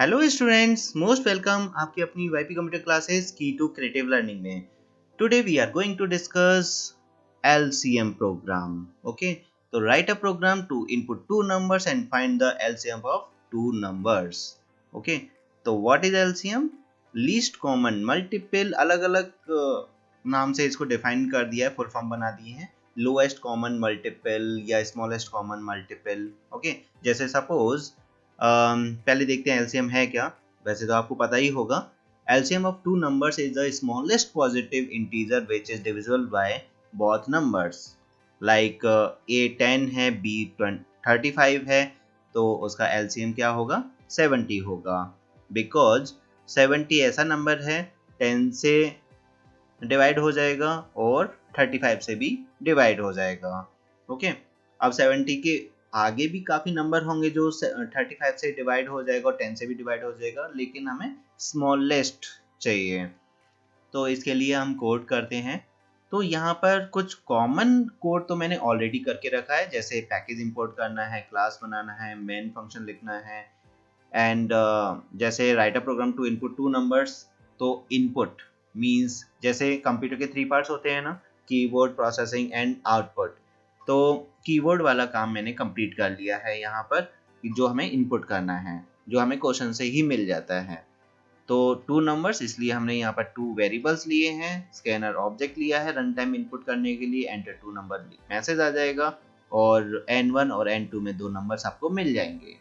Hello students, most welcome आपकी अपनी YP computer classes की टू क्रिएटिव लर्निंग में। Today we are going to discuss LCM program. Okay, तो write a program to input two numbers and find the LCM of two numbers. Okay, तो what is LCM? Least common multiple. अलग अलग नाम से इसको define कर दिया है, फुल फॉर्म बना दिए हैं। लोएस्ट कॉमन मल्टीपल या स्मॉलेस्ट कॉमन मल्टीपल। ओके, जैसे सपोज पहले देखते हैं एलसीएम है क्या। वैसे तो आपको पता ही होगा, LCM of two numbers is the smallest positive integer which is divisible by both numbers. Like a 10 है, बी 35 है, तो उसका एलसीएम क्या होगा? 70 होगा। बिकॉज 70 ऐसा नंबर है 10 से डिवाइड हो जाएगा और 35 से भी डिवाइड हो जाएगा। ओके, अब 70 के आगे भी काफी नंबर होंगे जो 35 से डिवाइड हो जाएगा और 10 से भी डिवाइड हो जाएगा, लेकिन हमें स्मॉलेस्ट चाहिए। तो इसके लिए हम कोड करते हैं। तो यहाँ पर कुछ कॉमन कोड तो मैंने ऑलरेडी करके रखा है, जैसे पैकेज इंपोर्ट करना है, क्लास बनाना है, मेन फंक्शन लिखना है, एंड जैसे write a program to input two numbers. तो इनपुट मींस जैसे कंप्यूटर के 3 पार्ट्स होते हैं ना, कीबोर्ड, प्रोसेसिंग एंड आउटपुट। तो कीबोर्ड वाला काम मैंने कंप्लीट कर लिया है यहाँ पर, जो हमें इनपुट करना है, जो हमें क्वेश्चन से ही मिल जाता है। तो टू नंबर्स, इसलिए हमने यहाँ पर टू वेरिएबल्स लिए हैं, स्कैनर ऑब्जेक्ट लिया है रन टाइम इनपुट करने के लिए, एंटर टू नंबर मैसेज आ जाएगा, और N1 और N2 में 2 नंबर्स आपको मिल जाएंगे।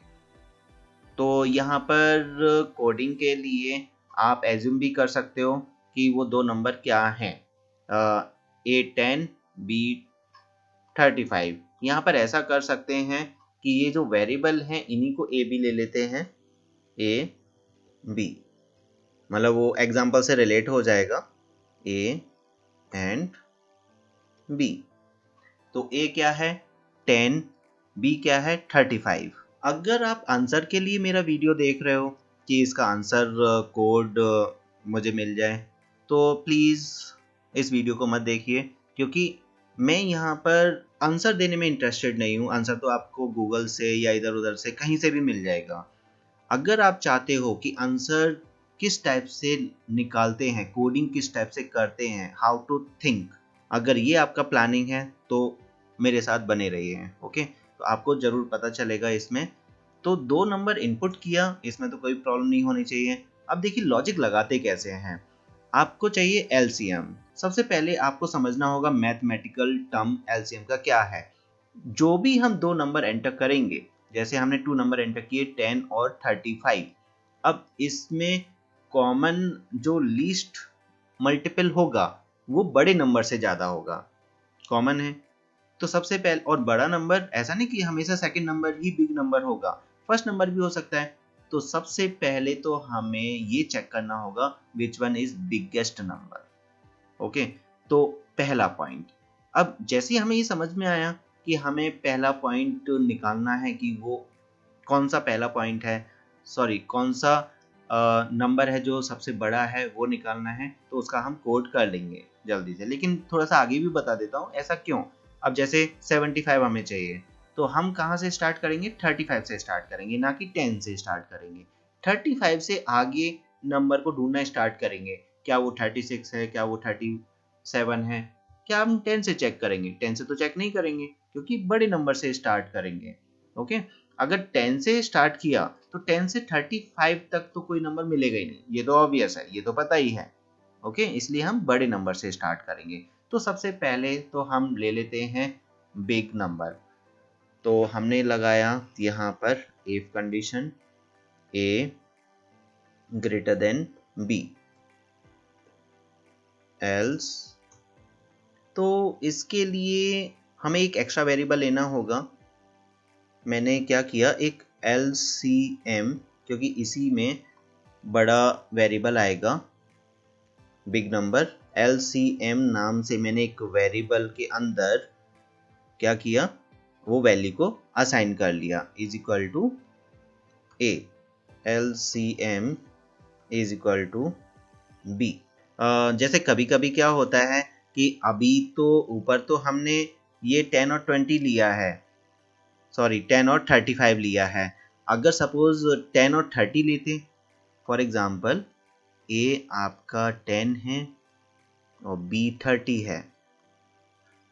तो यहाँ पर कोडिंग के लिए आप एज्यूम भी कर सकते हो कि वो 2 नंबर क्या हैं, A10 B35। यहाँ पर ऐसा कर सकते हैं कि ये जो वेरिएबल हैं इन्हीं को A B ले लेते हैं, A B, मतलब वो एग्जाम्पल से रिलेट हो जाएगा, A एंड B। तो A क्या है 10, B क्या है 35। अगर आप आंसर के लिए मेरा वीडियो देख रहे हो कि इसका आंसर कोड मुझे मिल जाए, तो प्लीज़ इस वीडियो को मत देखिए, क्योंकि मैं यहाँ पर आंसर देने में इंटरेस्टेड नहीं हूँ। आंसर तो आपको गूगल से या इधर उधर से कहीं से भी मिल जाएगा। अगर आप चाहते हो कि आंसर किस टाइप से निकालते हैं, कोडिंग किस टाइप से करते हैं, हाउ टू थिंक, अगर ये आपका प्लानिंग है तो मेरे साथ बने रहिए। ओके, तो आपको जरूर पता चलेगा इसमें। तो 2 नंबर इनपुट किया, इसमें तो कोई प्रॉब्लम नहीं होनी चाहिए। अब देखिए लॉजिक लगाते कैसे हैं। आपको चाहिए एलसीएम। सबसे पहले आपको समझना होगा मैथमेटिकल टर्म एलसीएम का क्या है। जो भी हम 2 नंबर एंटर करेंगे, जैसे हमने 2 नंबर एंटर किए 10 और 35, अब इसमें कॉमन जो लीस्ट मल्टीपल होगा वो बड़े नंबर से ज्यादा होगा, कॉमन है। तो सबसे पहले, और बड़ा नंबर ऐसा नहीं कि हमेशा सेकंड नंबर ही बिग नंबर होगा, फर्स्ट नंबर भी हो सकता है। तो सबसे पहले तो हमें ये चेक करना होगा which one is biggest number. Okay, तो पहला पॉइंट। अब जैसे ही हमें ये समझ में आया कि हमें पहला पॉइंट निकालना है कि वो कौन सा पहला पॉइंट है, सॉरी कौन सा नंबर है जो सबसे बड़ा है, वो निकालना है, तो उसका हम कोड कर लेंगे जल्दी से। लेकिन थोड़ा सा आगे भी बता देता हूँ ऐसा क्यों। अब जैसे 75 हमें चाहिए, तो हम कहाँ से स्टार्ट करेंगे? 35 से स्टार्ट करेंगे, ना कि 10 से स्टार्ट करेंगे। 35 से आगे नंबर को ढूंढना स्टार्ट करेंगे। क्या वो 36 है, क्या वो 37 है? क्या हम 10 से चेक करेंगे? 10 से तो चेक नहीं करेंगे, क्योंकि बड़े नंबर से स्टार्ट करेंगे। ओके, अगर 10 से स्टार्ट किया तो 10 से 35 तक तो कोई नंबर मिलेगा ही नहीं, ये तो ऑब्वियस है, ये तो पता ही है। ओके, इसलिए हम बड़े नंबर से स्टार्ट करेंगे। तो सबसे पहले तो हम ले लेते हैं बिग नंबर। तो हमने लगाया यहाँ पर if condition a greater than b, else. तो इसके लिए हमें एक एक्स्ट्रा वेरिएबल लेना होगा। मैंने क्या किया, एक LCM, क्योंकि इसी में बड़ा वेरिएबल आएगा बिग नंबर। LCM नाम से मैंने एक वेरिएबल के अंदर क्या किया, वो वैल्यू को असाइन कर लिया, is equal to a, LCM is equal to b। जैसे कभी कभी क्या होता है कि अभी तो ऊपर तो हमने ये 10 और 20 लिया है, सॉरी 10 और 35 लिया है। अगर सपोज 10 और 30 लेते फॉर एग्जाम्पल ए आपका 10 है और बी 30 है,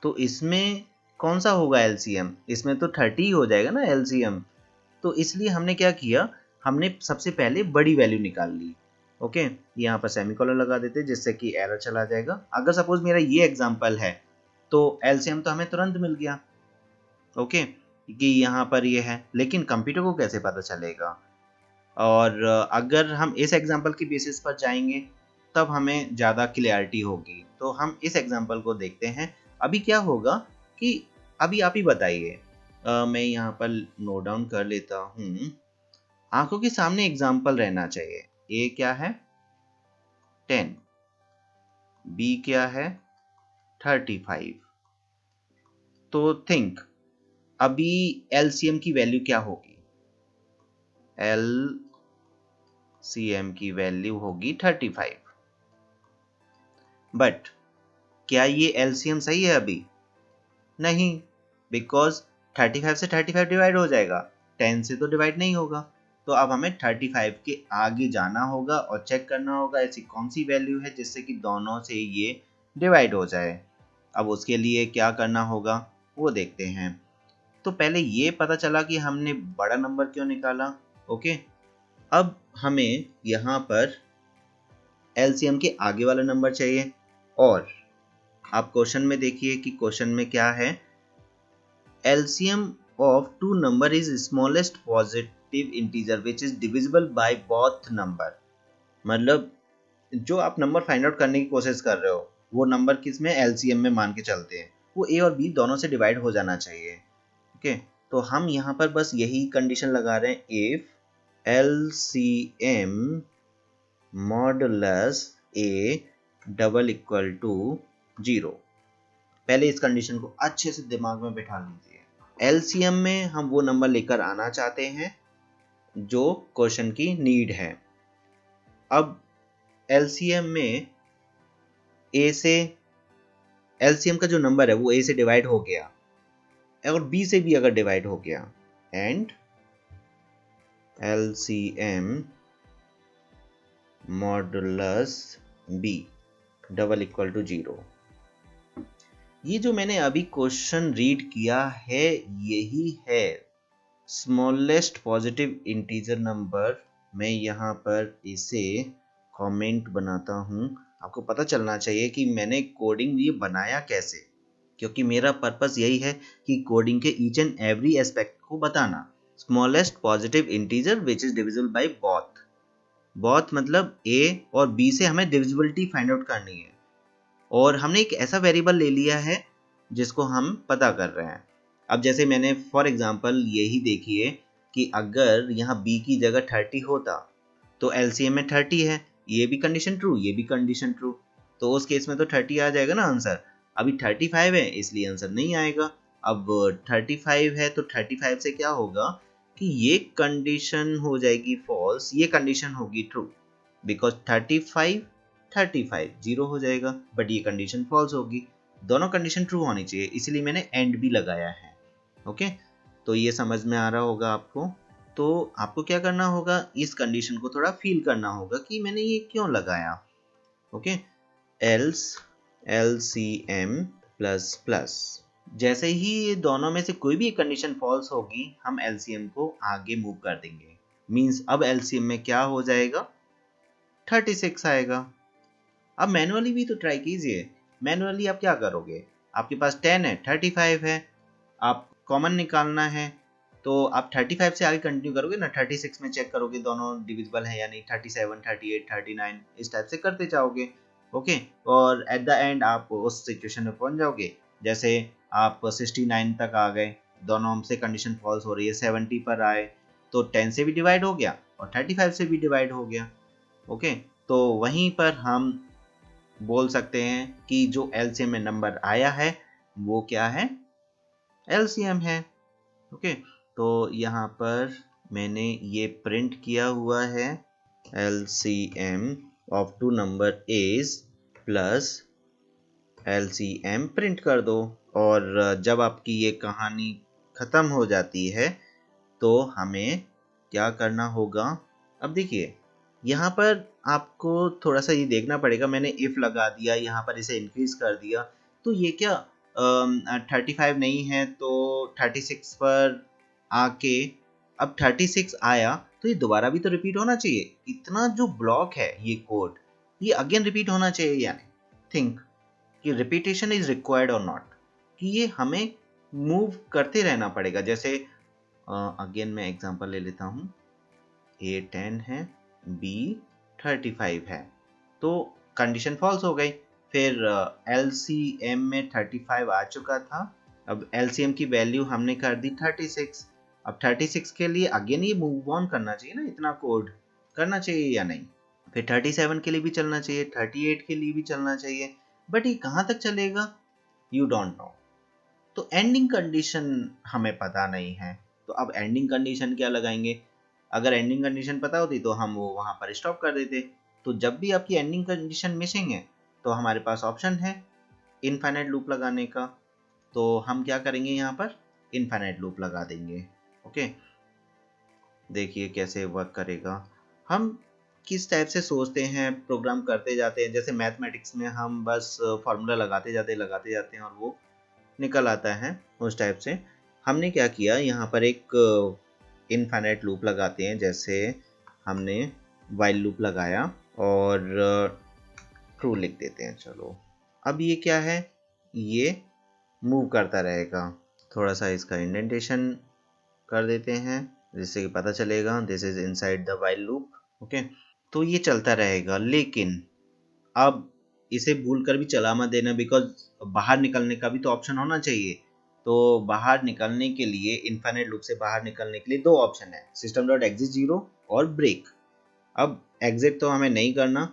तो इसमें कौन सा होगा एलसीएम? इसमें तो 30 ही हो जाएगा ना एलसीएम। तो इसलिए हमने क्या किया, हमने सबसे पहले बड़ी वैल्यू निकाल ली। ओके, यहाँ पर सेमीकोलन लगा देते जिससे कि एरर चला जाएगा। अगर सपोज मेरा ये एग्जांपल है तो एलसीएम तो हमें तुरंत मिल गया, ओके, कि यहाँ पर ये है, लेकिन कंप्यूटर को कैसे पता चलेगा? और अगर हम इस एग्जांपल की बेसिस पर जाएंगे तब हमें ज़्यादा क्लियरिटी होगी। तो हम इस एग्जांपल को देखते हैं। अभी क्या होगा कि अभी आप ही बताइए, मैं यहाँ पर नोट डाउन कर लेता हूँ। आंखों के सामने एग्जाम्पल रहना चाहिए। ए क्या है? 10, बी क्या है? 35। तो थिंक अभी एलसीएम की वैल्यू क्या होगी? एलसीएम की वैल्यू होगी 35। बट क्या ये एलसीएम सही है अभी? नहीं, बिकॉज 35 से 35 डिवाइड हो जाएगा, 10 से तो डिवाइड नहीं होगा। तो अब हमें 35 के आगे जाना होगा और चेक करना होगा ऐसी कौन सी वैल्यू है जिससे कि दोनों से ये डिवाइड हो जाए। अब उसके लिए क्या करना होगा वो देखते हैं। तो पहले ये पता चला कि हमने बड़ा नंबर क्यों निकाला। ओके, अब हमें यहाँ पर एलसीएम के आगे वाला नंबर चाहिए। और आप क्वेश्चन में देखिए कि क्वेश्चन में क्या है, LCM of two number is smallest positive integer which is divisible by both number। मतलब जो आप नंबर फाइंड आउट करने की कोशिश कर रहे हो वो नंबर किस में LCM में मान के चलते हैं, वो A और B दोनों से डिवाइड हो जाना चाहिए। ओके, तो हम यहाँ पर बस यही कंडीशन लगा रहे हैं, if LCM modulus A double equal to 0। पहले इस कंडीशन को अच्छे से दिमाग में बिठा लीजिए। एलसीएम में हम वो नंबर लेकर आना चाहते हैं जो क्वेश्चन की नीड है। अब एलसीएम में ए से, एलसीएम का जो नंबर है वो ए से डिवाइड हो गया और बी से भी अगर डिवाइड हो गया, and LCM modulus B double equal to 0। ये जो मैंने अभी क्वेश्चन रीड किया है यही है स्मॉलेस्ट पॉजिटिव इंटीजर नंबर। मैं यहाँ पर इसे कमेंट बनाता हूँ। आपको पता चलना चाहिए कि मैंने कोडिंग ये बनाया कैसे, क्योंकि मेरा पर्पस यही है कि कोडिंग के ईच एंड एवरी एस्पेक्ट को बताना। Smallest positive integer which is divisible by both. Both मतलब ए और बी से हमें डिविजिबिलिटी फाइंड आउट करनी है, और हमने एक ऐसा वेरिएबल ले लिया है जिसको हम पता कर रहे हैं। अब जैसे मैंने फॉर एग्जांपल यही देखिए कि अगर यहाँ b की जगह 30 होता तो एलसीएम में 30 है, ये भी कंडीशन ट्रू, ये भी कंडीशन ट्रू, तो उस केस में तो 30 आ जाएगा ना आंसर। अभी 35 है इसलिए आंसर नहीं आएगा। अब 35 है तो 35 से क्या होगा कि ये कंडीशन हो जाएगी फॉल्स, ये कंडीशन होगी ट्रू, बिकॉज 35 जीरो हो जाएगा, बट ये कंडीशन फॉल्स होगी। दोनों कंडीशन ट्रू होनी चाहिए, इसलिए मैंने एंड भी लगाया है। ओके, तो ये समझ में आ रहा होगा आपको। तो आपको क्या करना होगा, इस कंडीशन को थोड़ा फील करना होगा कि मैंने ये क्यों लगाया। Okay, else LCM plus plus, जैसे ही ये दोनों में से कोई भी एक कंडीशन फॉल्स होगी हम LCM को आगे मूव कर देंगे। मींस अब LCM में क्या हो जाएगा, 36 आएगा। अब मैनुअली भी तो ट्राई कीजिए। मैनुअली आप क्या करोगे, आपके पास 10 है, 35 है, आप कॉमन निकालना है तो आप 35 से आगे कंटिन्यू करोगे ना, 36 में चेक करोगे दोनों डिविजिबल है या नहीं, 37, 38, 39 इस टाइप से करते जाओगे। ओके, और एट द एंड आप उस सिचुएशन में पहुंच जाओगे जैसे आप 69 तक आ गए, दोनों से कंडीशन फॉल्स हो रही है, 70 पर आए तो 10 से भी डिवाइड हो गया और 35 से भी डिवाइड हो गया। ओके, तो वहीं पर हम बोल सकते हैं कि जो एलसीएम में नंबर आया है वो क्या है, एलसीएम है। ओके, तो यहाँ पर मैंने ये प्रिंट किया हुआ है, LCM of two number as plus LCM print कर दो। और जब आपकी ये कहानी ख़त्म हो जाती है तो हमें क्या करना होगा, अब देखिए यहाँ पर आपको थोड़ा सा ये देखना पड़ेगा, मैंने इफ लगा दिया, यहाँ पर इसे इंक्रीज कर दिया, तो ये क्या 35 नहीं है तो 36 पर आके अब 36 आया, तो ये दोबारा भी तो रिपीट होना चाहिए। इतना जो ब्लॉक है ये कोड, ये अगेन रिपीट होना चाहिए या नहीं? थिंक कि रिपीटेशन इज रिक्वायर्ड और नॉट, कि ये हमें मूव करते रहना पड़ेगा। जैसे अगेन मैं एग्जांपल ले लेता हूँ, ए 10 है, बी 35 है, तो कंडीशन फॉल्स हो गई। फिर LCM में 35 आ चुका था, अब LCM की वैल्यू हमने कर दी 36। अब 36 के लिए अगेन ये मूव ऑन करना चाहिए ना, इतना कोड करना चाहिए या नहीं? फिर 37 के लिए भी चलना चाहिए, 38 के लिए भी चलना चाहिए, बट ये कहाँ तक चलेगा? You don't know. तो एंडिंग कंडीशन हमें पता नहीं है, तो अब एंडिंग कंडीशन क्या लगाएंगे? अगर एंडिंग कंडीशन पता होती तो हम वो वहां पर स्टॉप कर देते। तो जब भी आपकी एंडिंग कंडीशन मिसिंग है तो हमारे पास ऑप्शन है इनफाइनाइट लूप लगाने का। तो हम क्या करेंगे, यहाँ पर इनफाइनाइट लूप लगा देंगे। ओके, देखिए कैसे वर्क करेगा। हम किस टाइप से सोचते हैं, प्रोग्राम करते जाते हैं, जैसे मैथमेटिक्स में हम बस फॉर्मूला लगाते जाते हैं और वो निकल आता है, उस टाइप से हमने क्या किया, यहाँ पर एक इनफाइनाइट लूप लगाते हैं। जैसे हमने वाइल लूप लगाया और ट्रू लिख देते हैं। चलो, अब ये क्या है, ये मूव करता रहेगा। थोड़ा सा इसका इंडेंटेशन कर देते हैं जिससे कि पता चलेगा this is inside the while loop. Okay, तो ये चलता रहेगा, लेकिन अब इसे भूल कर भी चला मत देना, बिकॉज बाहर निकलने का भी तो ऑप्शन होना चाहिए। तो बाहर निकलने के लिए, इनफाइनाइट लूप से बाहर निकलने के लिए दो ऑप्शन है, सिस्टम डॉट एग्जिट 0 और ब्रेक। अब एग्जिट तो हमें नहीं करना,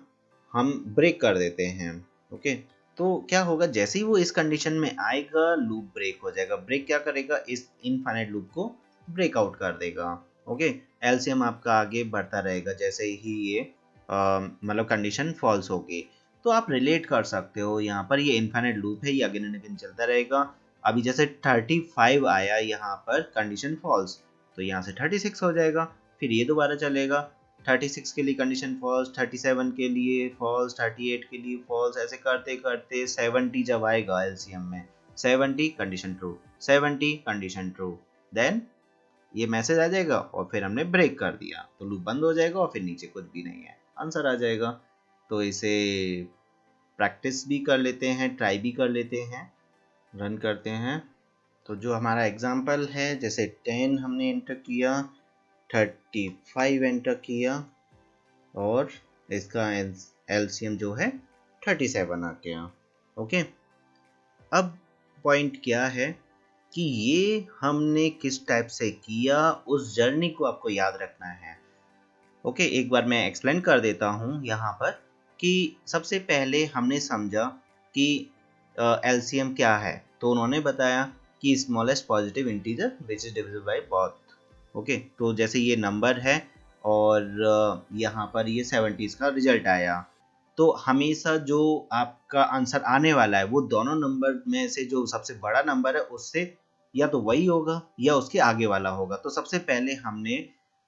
हम ब्रेक कर देते हैं। ओके, तो क्या होगा, जैसे ही वो इस कंडीशन में आएगा लूप ब्रेक हो जाएगा। ब्रेक क्या करेगा, इस इनफाइनाइट लूप को ब्रेकआउट कर देगा। ओके, एलसीएम आपका आगे बढ़ता रहेगा जैसे ही ये मतलब कंडीशन फॉल्स होगी। तो आप रिलेट कर सकते हो, यहाँ पर ये इनफाइनाइट लूप है, ये अगेन एंड अगेन चलता रहेगा। अभी जैसे 35 आया यहाँ पर कंडीशन फॉल्स, तो यहाँ से 36 हो जाएगा, फिर ये दोबारा चलेगा, 36 के लिए कंडीशन फॉल्स, 37 के लिए फॉल्स, 38 के लिए फॉल्स, ऐसे करते करते 70 जब आएगा एलसीएम में, 70 condition true, 70 condition true, then ये मैसेज आ जाएगा और फिर हमने ब्रेक कर दिया तो लूप बंद हो जाएगा और फिर नीचे कुछ भी नहीं है, आंसर आ जाएगा। तो इसे प्रैक्टिस भी कर लेते हैं, ट्राई भी कर लेते हैं, रन करते हैं। तो जो हमारा एग्जाम्पल है, जैसे 10 हमने एंटर किया, 35 एंटर किया और इसका एलसीएम जो है 37 आ गया। ओके, अब पॉइंट क्या है कि ये हमने किस टाइप से किया, उस जर्नी को आपको याद रखना है। ओके, एक बार मैं एक्सप्लेन कर देता हूँ यहाँ पर कि सबसे पहले हमने समझा कि एलसीएम क्या है। तो उन्होंने बताया कि smallest positive integer which is divisible by both. Okay, तो जैसे ये नंबर है और यहाँ पर ये 70 का रिजल्ट आया, तो हमेशा जो आपका आंसर आने वाला है वो दोनों नंबर में से जो सबसे बड़ा नंबर है उससे या तो वही होगा या उसके आगे वाला होगा। तो सबसे पहले हमने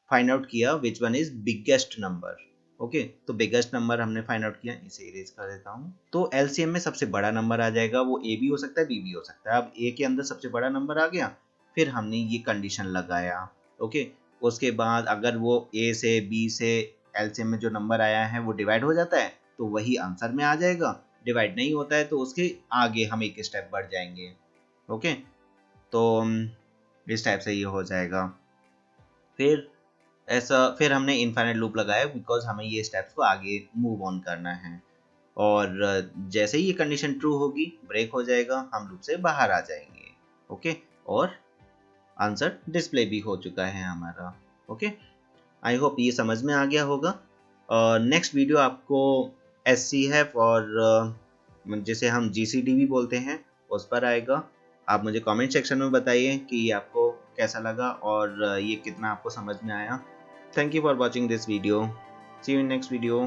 फाइंड आउट किया which one is biggest number. Okay, तो बिगेस्ट नंबर हमने फाइंड आउट किया, इसे इरेज कर देता हूँ। तो एलसीएम में सबसे बड़ा नंबर आ जाएगा, वो ए भी हो सकता है बी भी हो सकता है। अब ए के अंदर सबसे बड़ा नंबर आ गया, फिर हमने ये कंडीशन लगाया। ओके, उसके बाद अगर वो ए से बी से एलसीएम में जो नंबर आया है वो डिवाइड हो जाता है तो वही आंसर में आ जाएगा, डिवाइड नहीं होता है तो उसके आगे हम एक स्टेप बढ़ जाएंगे। ओके, तो इस टाइप से ये हो जाएगा। फिर हमने इनफाइनाइट लूप लगाया बिकॉज हमें ये स्टेप्स को आगे मूव ऑन करना है। और जैसे ही ये कंडीशन ट्रू होगी ब्रेक हो जाएगा, हम लूप से बाहर आ जाएंगे। ओके, और आंसर डिस्प्ले भी हो चुका है हमारा। ओके, आई होप ये समझ में आ गया होगा। नेक्स्ट वीडियो आपको SCF और जिसे हम GCD भी बोलते हैं उस पर आएगा। आप मुझे कमेंट सेक्शन में बताइए कि ये आपको कैसा लगा और ये कितना आपको समझ में आया। Thank you for watching this video. See you in next video.